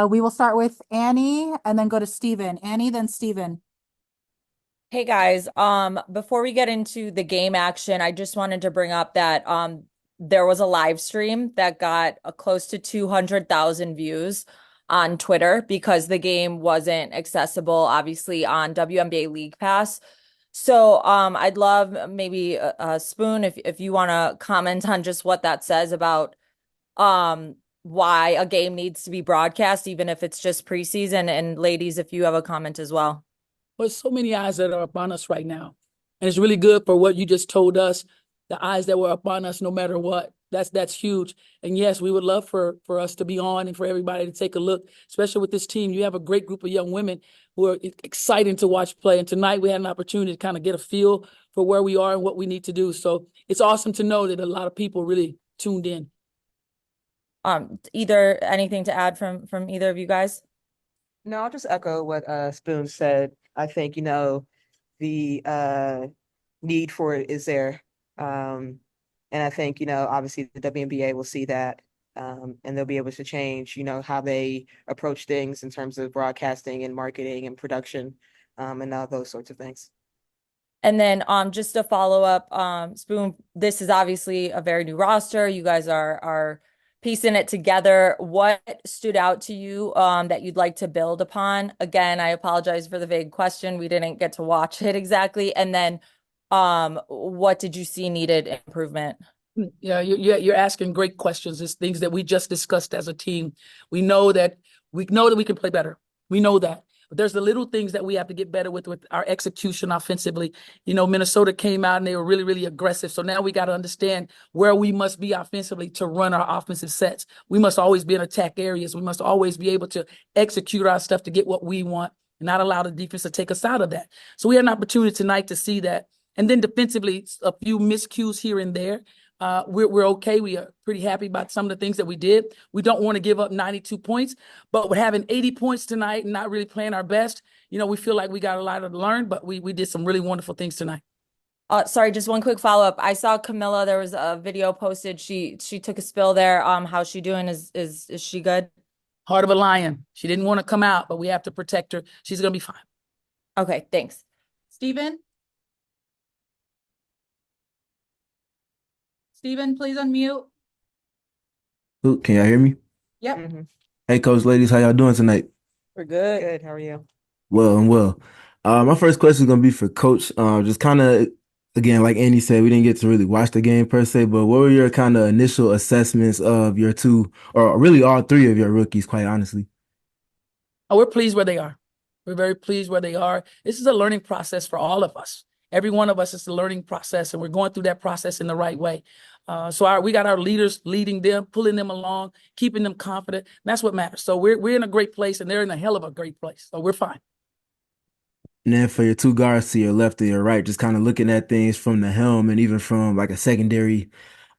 We will start with Annie and then go to Steven. Annie, then Steven. Hey guys, before we get into the game action, I just wanted to bring up that there was a live stream that got close to 200,000 views on Twitter because the game wasn't accessible, obviously, on WNBA League Pass. So I'd love maybe Spoon if you want to comment on just what that says about why a game needs to be broadcast, even if it's just preseason. And ladies, if you have a comment as well. There's so many eyes that are upon us right now. And it's really good for what you just told us, the eyes that were upon us no matter what. That's huge. And yes, we would love for us to be on and for everybody to take a look, especially with this team. You have a great group of young women who are exciting to watch play. And tonight we had an opportunity to kind of get a feel for where we are and what we need to do. So it's awesome to know that a lot of people really tuned in. Either anything to add from either of you guys? No, I'll just echo what Spoon said. I think, the need for it is there. And I think, obviously the WNBA will see that and they'll be able to change, how they approach things in terms of broadcasting and marketing and production and all those sorts of things. And then just to follow up, Spoon, this is obviously a very new roster. You guys are piecing it together. What stood out to you that you'd like to build upon? Again, I apologize for the vague question. We didn't get to watch it exactly. And then what did you see needed improvement? Yeah, you're asking great questions. It's things that we just discussed as a team. We know that we can play better. We know that. But there's the little things that we have to get better with our execution offensively. Minnesota came out and they were really, really aggressive. So now we got to understand where we must be offensively to run our offensive sets. We must always be in attack areas. We must always be able to execute our stuff to get what we want and not allow the defense to take us out of that. So we had an opportunity tonight to see that. And then defensively, a few miscues here and there. We're okay. We are pretty happy about some of the things that we did. We don't want to give up 92 points, but with having 80 points tonight and not really playing our best, we feel like we got a lot to learn, but we did some really wonderful things tonight. Sorry, just one quick follow-up. I saw Camilla, there was a video posted. She took a spill there. How's she doing? Is she good? Heart of a lion. She didn't want to come out, but we have to protect her. She's going to be fine. Okay, thanks. Steven? Steven, please unmute. Ooh, can y'all hear me? Yep. Mm-hmm. Hey, coach, ladies, how y'all doing tonight? We're good. Good. How are you? Well and well. My first question is gonna be for Coach. Just kind of again, like Andy said, we didn't get to really watch the game per se, but what were your kind of initial assessments of your two, or really all three of your rookies, quite honestly? Oh, we're pleased where they are. We're very pleased where they are. This is a learning process for all of us. Every one of us is a learning process, and we're going through that process in the right way. So we got our leaders leading them, pulling them along, keeping them confident. And that's what matters. So we're in a great place, and they're in a hell of a great place. So we're fine. And then for your two guards to your left or your right, just kind of looking at things from the helm and even from like a secondary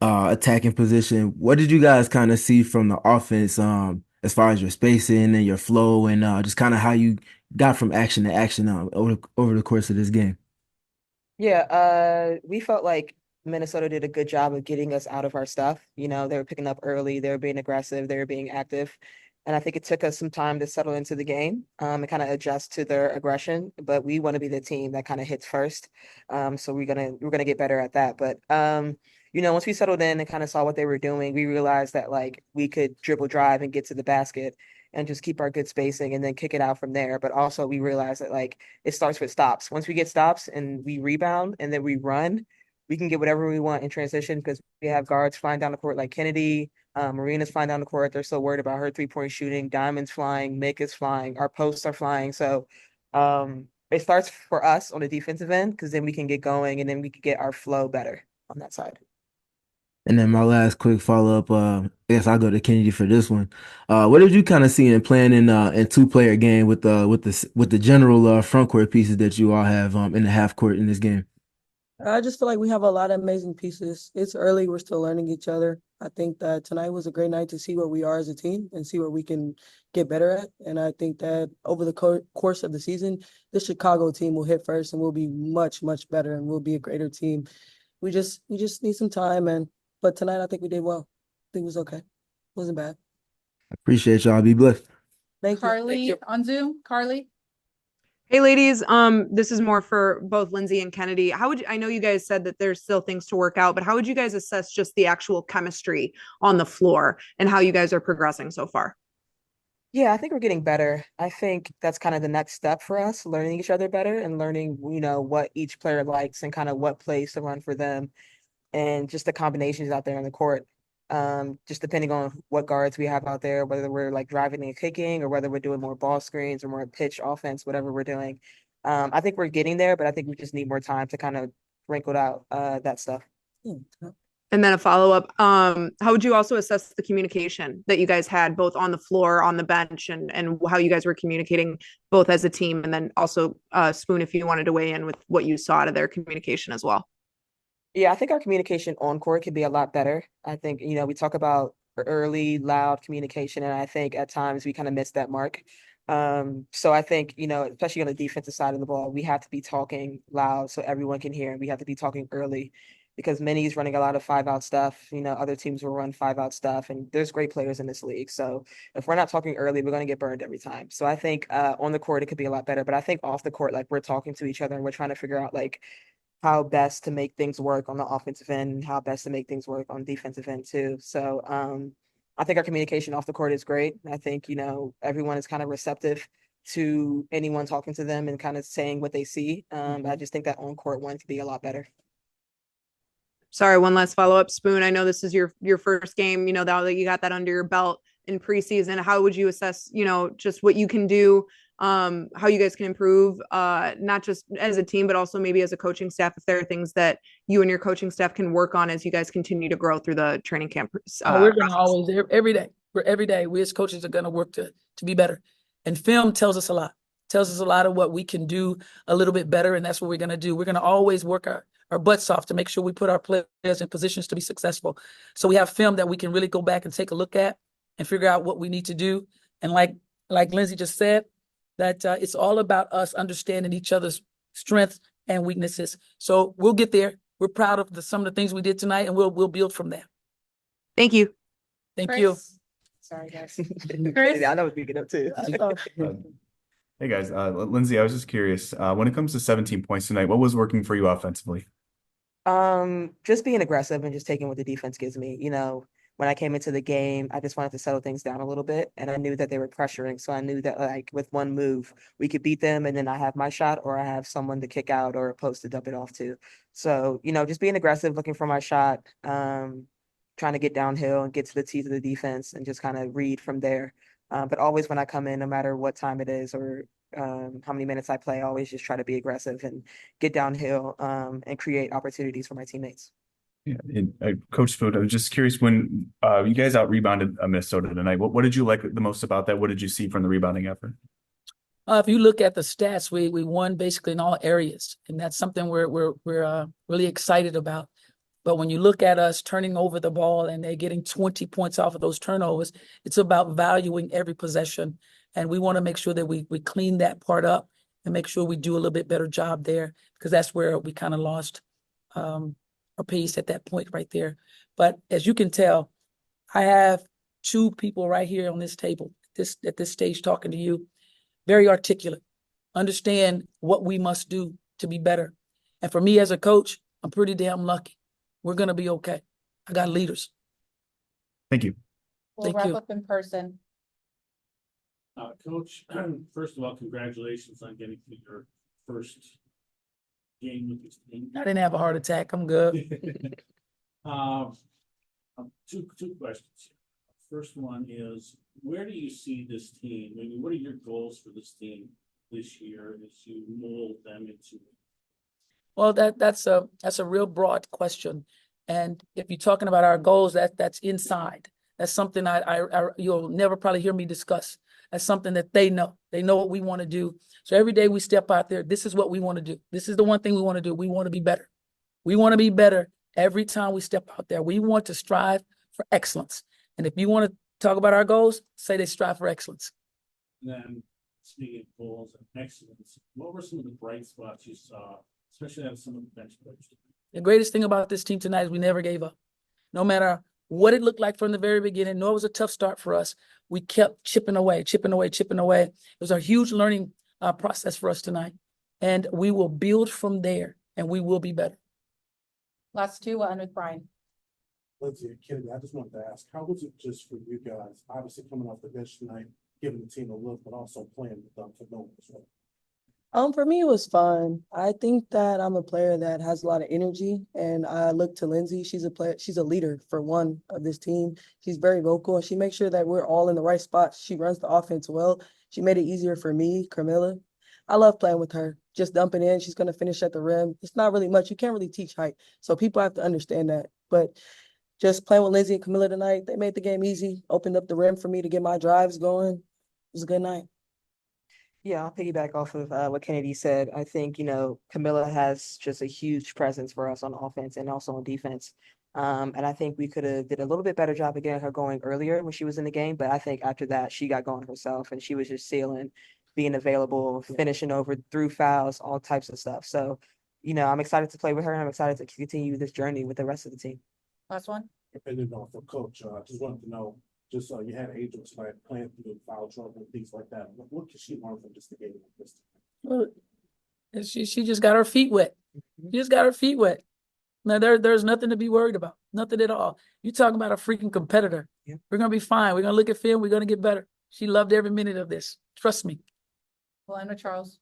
attacking position, what did you guys kind of see from the offense as far as your spacing and your flow and just kind of how you got from action to action over the course of this game? Yeah, we felt like Minnesota did a good job of getting us out of our stuff. They were picking up early, they were being aggressive, they were being active. And I think it took us some time to settle into the game and kind of adjust to their aggression. But we want to be the team that kind of hits first. So we're gonna get better at that. But once we settled in and kind of saw what they were doing, we realized that like we could dribble drive and get to the basket and just keep our good spacing and then kick it out from there. But also we realized that like it starts with stops. Once we get stops and we rebound and then we run, we can get whatever we want in transition because we have guards flying down the court like Chennedy. Marina's flying down the court. They're so worried about her 3-point shooting. Diamond's flying. Mick is flying. Our posts are flying. So it starts for us on the defensive end because then we can get going and then we can get our flow better on that side. And then my last quick follow-up, I guess I'll go to Kennedy for this one. What did you kind of see in playing in two-player game with the general front court pieces that you all have in the half court in this game? I just feel like we have a lot of amazing pieces. It's early. We're still learning each other. I think that tonight was a great night to see where we are as a team and see what we can get better at. And I think that over the course of the season, this Chicago team will hit first and we'll be much, much better and we'll be a greater team. We just need some time, but tonight I think we did well. I think it was okay. It wasn't bad. Appreciate y'all. Be blessed. Thank you. Carly on Zoom. Carly? Hey ladies, this is more for both Lindsay and Chennedy. I know you guys said that there's still things to work out, but how would you guys assess just the actual chemistry on the floor and how you guys are progressing so far? Yeah, I think we're getting better. I think that's kind of the next step for us, learning each other better and learning, what each player likes and kind of what plays to run for them and just the combinations out there on the court. Just depending on what guards we have out there, whether we're like driving and kicking or whether we're doing more ball screens or more pitch offense, whatever we're doing. I think we're getting there, but I think we just need more time to kind of wrinkle out that stuff. And then a follow-up, how would you also assess the communication that you guys had both on the floor, on the bench, and how you guys were communicating both as a team? And then also, Spoon, if you wanted to weigh in with what you saw out of their communication as well. Yeah, I think our communication on court could be a lot better. I think, we talk about early, loud communication, and I think at times we kind of miss that mark. So I think, especially on the defensive side of the ball, we have to be talking loud so everyone can hear, and we have to be talking early because Minnie's running a lot of 5-out stuff. Other teams will run 5-out stuff, and there's great players in this league. So if we're not talking early, we're going to get burned every time. So I think on the court, it could be a lot better, but I think off the court, like we're talking to each other and we're trying to figure out like how best to make things work on the offensive end and how best to make things work on the defensive end too. So I think our communication off the court is great. I think, everyone is kind of receptive to anyone talking to them and kind of saying what they see. I just think that on court one could be a lot better. Sorry, one last follow-up, Spoon. I know this is your first game, now that you got that under your belt in preseason. How would you assess, just what you can do, how you guys can improve, not just as a team, but also maybe as a coaching staff, if there are things that you and your coaching staff can work on as you guys continue to grow through the training camp? We're going to always, every day, we as coaches are going to work to be better. And film tells us a lot, of what we can do a little bit better. And that's what we're going to do. We're going to always work our butts off to make sure we put our players in positions to be successful. So we have film that we can really go back and take a look at and figure out what we need to do. And like Lindsay just said, that it's all about us understanding each other's strengths and weaknesses. So we'll get there. We're proud of some of the things we did tonight, and we'll build from there. Thank you. Thank Chris? you. Sorry, guys. Chris? I know it's being up too. Hey guys, Lindsay, I was just curious, when it comes to 17 points tonight, what was working for you offensively? Just being aggressive and just taking what the defense gives me. When I came into the game, I just wanted to settle things down a little bit, and I knew that they were pressuring. So I knew that like with one move, we could beat them, and then I have my shot, or I have someone to kick out or a post to dump it off to. So just being aggressive, looking for my shot, trying to get downhill and get to the teeth of the defense, and just kind of read from there. But always when I come in, no matter what time it is or how many minutes I play, I always just try to be aggressive and get downhill and create opportunities for my teammates. Yeah, and, Coach Spoon, I was just curious when you guys out rebounded Minnesota tonight. What did you like the most about that? What did you see from the rebounding effort? If you look at the stats, we won basically in all areas, and that's something we're really excited about. But when you look at us turning over the ball and they're getting 20 points off of those turnovers, it's about valuing every possession, and we want to make sure that we clean that part up and make sure we do a little bit better job there, because that's where we kind of lost our pace at that point right there. But as you can tell, I have two people right here on this table, at this stage talking to you, very articulate, understand what we must do to be better. And for me as a coach, I'm pretty damn lucky. We're going to be okay. I got leaders. Thank you. We'll Thank wrap you. up in person. Coach, first of all, congratulations on getting to your first game with this team. I didn't have a heart attack. I'm good. Two questions. First one is, where do you see this team? I mean, what are your goals for this team this year as you mold them into? Well, that's a real broad question, and if you're talking about our goals, that's inside. That's something you'll never probably hear me discuss. That's something that they know. They know what we want to do. So every day we step out there, this is what we want to do. This is the one thing we want to do. We want to be better. We want to be better every time we step out there. We want to strive for excellence. And if you want to talk about our goals, say they strive for excellence. And then speaking of goals and excellence, what were some of the bright spots you saw, especially out of some of the bench players? The greatest thing about this team tonight is we never gave up. No matter what it looked like from the very beginning. No, it was a tough start for us. We kept chipping away, chipping away, chipping away. It was a huge learning process for us tonight. And we will build from there, and we will be better. Last two, we'll end with Brian. Lindsay and Chennedy, I just wanted to ask, how was it just for you guys, obviously coming off the bench tonight, giving the team a look, but also playing with them for no as well? For me, it was fun. I think that I'm a player that has a lot of energy, and I look to Lindsay. She's a player. She's a leader for one of this team. She's very vocal, and she makes sure that we're all in the right spots. She runs the offense well. She made it easier for me, Camilla. I love playing with her. Just dumping in. She's going to finish at the rim. It's not really much. You can't really teach height, so people have to understand that. But just playing with Lindsay and Camilla tonight, they made the game easy, opened up the rim for me to get my drives going. It was a good night. Yeah, I'll piggyback off of what Chennedy said. I think, Camilla has just a huge presence for us on offense and also on defense. And I think we could have did a little bit better job of getting her going earlier when she was in the game. But I think after that, she got going herself and she was just sailing, being available, finishing over through fouls, all types of stuff. So, I'm excited to play with her and I'm excited to continue this journey with the rest of the team. Last one. And then for Coach, just wanted to know, just you had Angel tonight playing through foul trouble and things like that. What can she learn from just the game like this? Well, she just got her feet wet. She just got her feet wet. Now there's nothing to be worried about. Nothing at all. You talking about a freaking competitor. Yeah. We're gonna be fine. We're gonna look at film. We're gonna get better. She loved every minute of this. Trust me. We'll end with Charles.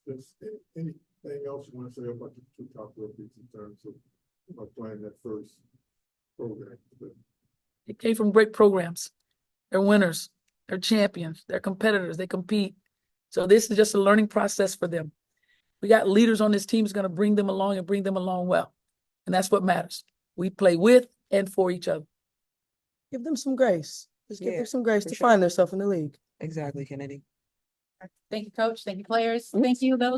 Anything else you want to say about the two top rookies in terms of playing that first program? They came from great programs. They're winners. They're champions. They're competitors. They compete. So this is just a learning process for them. We got leaders on this team who's going to bring them along and bring them along well. And that's what matters. We play with and for each other. Give them some grace. Just give Yeah, them some grace for to sure. find themselves in the league. Exactly, Chennedy. Thank you, Coach. Thank you, players. Thank you, those.